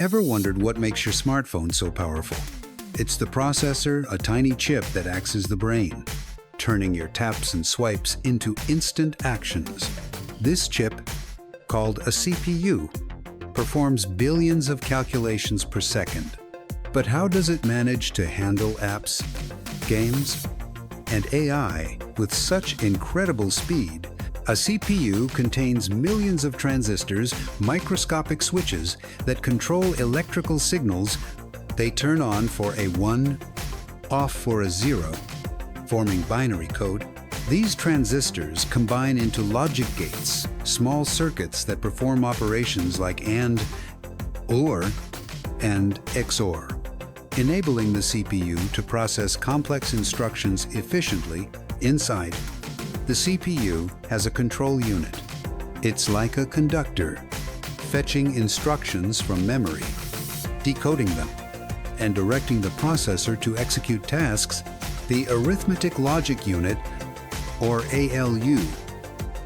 Ever wondered what makes your smartphone so powerful? It's the processor, a tiny chip that acts as the brain, turning your taps and swipes into instant actions. This chip, called a CPU, performs billions of calculations per second. But how does it manage to handle apps, games, and AI with such incredible speed? A CPU contains millions of transistors, microscopic switches that control electrical signals. They turn on for a 1, off for a 0, forming binary code. These transistors combine into logic gates, small circuits that perform operations like AND, OR, and XOR, enabling the CPU to process complex instructions efficiently. Inside, the CPU has a control unit. It's like a conductor, fetching instructions from memory, decoding them, and directing the processor to execute tasks. The Arithmetic Logic Unit, or ALU,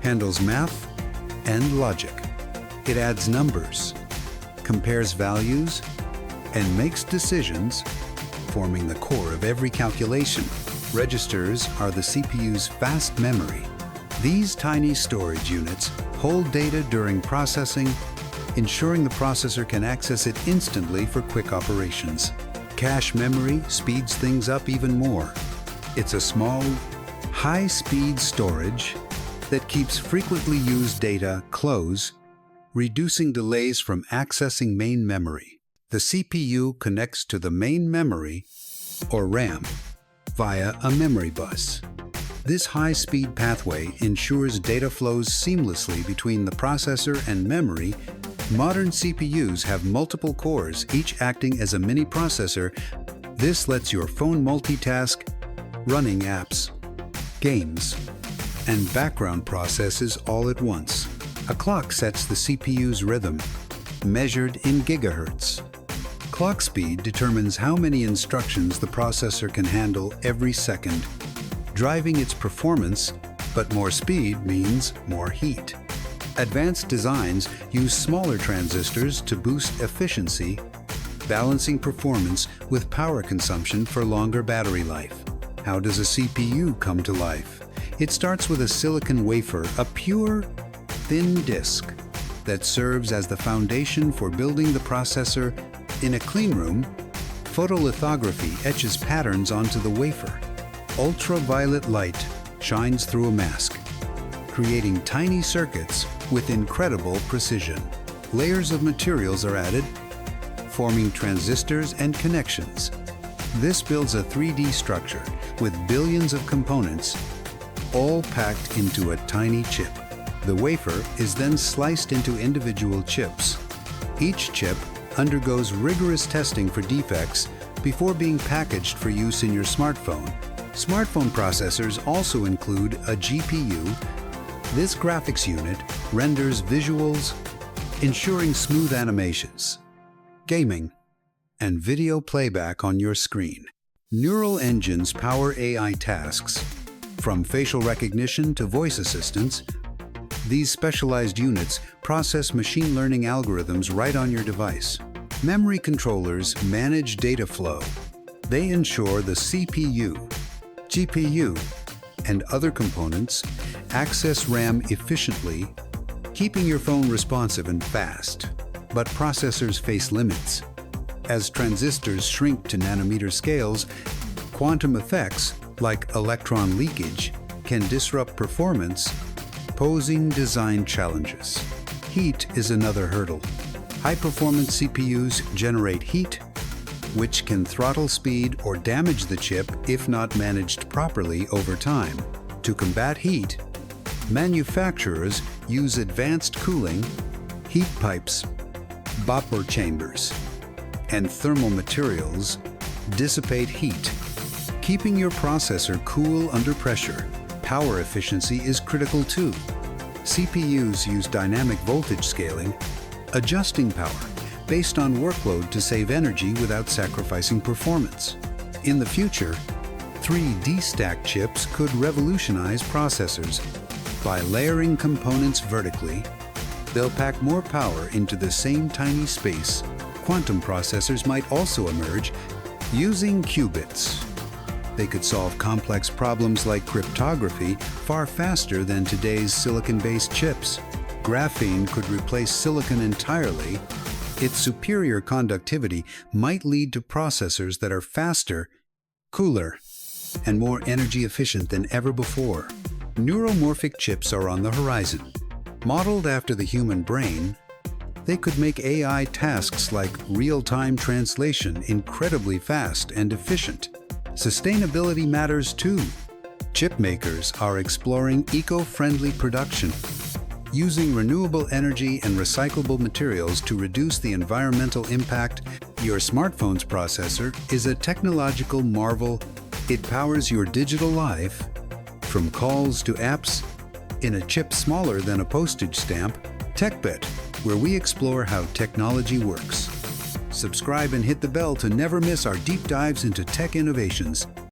handles math and logic. It adds numbers, compares values, and makes decisions, forming the core of every calculation. Registers are the CPU's fast memory. These tiny storage units hold data during processing, ensuring the processor can access it instantly for quick operations. Cache memory speeds things up even more. It's a small, high-speed storage that keeps frequently used data close, reducing delays from accessing main memory. The CPU connects to the main memory, or RAM, via a memory bus. This high-speed pathway ensures data flows seamlessly between the processor and memory. Modern CPUs have multiple cores, each acting as a mini processor. This lets your phone multitask, running apps, games, and background processes all at once. A clock sets the CPU's rhythm, measured in gigahertz. Clock speed determines how many instructions the processor can handle every second, driving its performance, but more speed means more heat. Advanced designs use smaller transistors to boost efficiency, balancing performance with power consumption for longer battery life. How does a CPU come to life? It starts with a silicon wafer, a pure, thin disk that serves as the foundation for building the processor. In a clean room, photolithography etches patterns onto the wafer. Ultraviolet light shines through a mask, creating tiny circuits with incredible precision. Layers of materials are added, forming transistors and connections. This builds a 3D structure with billions of components, all packed into a tiny chip. The wafer is then sliced into individual chips. Each chip undergoes rigorous testing for defects before being packaged for use in your smartphone. Smartphone processors also include a GPU. This graphics unit renders visuals, ensuring smooth animations, gaming, and video playback on your screen. Neural engines power AI tasks, from facial recognition to voice assistance. These specialized units process machine learning algorithms right on your device. Memory controllers manage data flow. They ensure the CPU, GPU, and other components access RAM efficiently, keeping your phone responsive and fast. But processors face limits. As transistors shrink to nanometer scales, quantum effects, like electron leakage, can disrupt performance, posing design challenges. Heat is another hurdle. High-performance CPUs generate heat, which can throttle speed or damage the chip if not managed properly over time. To combat heat, manufacturers use advanced cooling, heat pipes, vapor chambers, and thermal materials dissipate heat, keeping your processor cool under pressure. Power efficiency is critical too. CPUs use dynamic voltage scaling, adjusting power based on workload to save energy without sacrificing performance. In the future, 3D stacked chips could revolutionize processors. By layering components vertically, they'll pack more power into the same tiny space, quantum processors might also emerge using qubits. They could solve complex problems like cryptography far faster than today's silicon-based chips. Graphene could replace silicon entirely. Its superior conductivity might lead to processors that are faster, cooler, and more energy efficient than ever before. Neuromorphic chips are on the horizon. Modeled after the human brain, they could make AI tasks like real-time translation incredibly fast and efficient. Sustainability matters too. Chip makers are exploring eco-friendly production, using renewable energy and recyclable materials to reduce the environmental impact. Your smartphone's processor is a technological marvel. It powers your digital life, from calls to apps, in a chip smaller than a postage stamp. TechBit, where we explore how technology works. Subscribe and hit the bell to never miss our deep dives into tech innovations.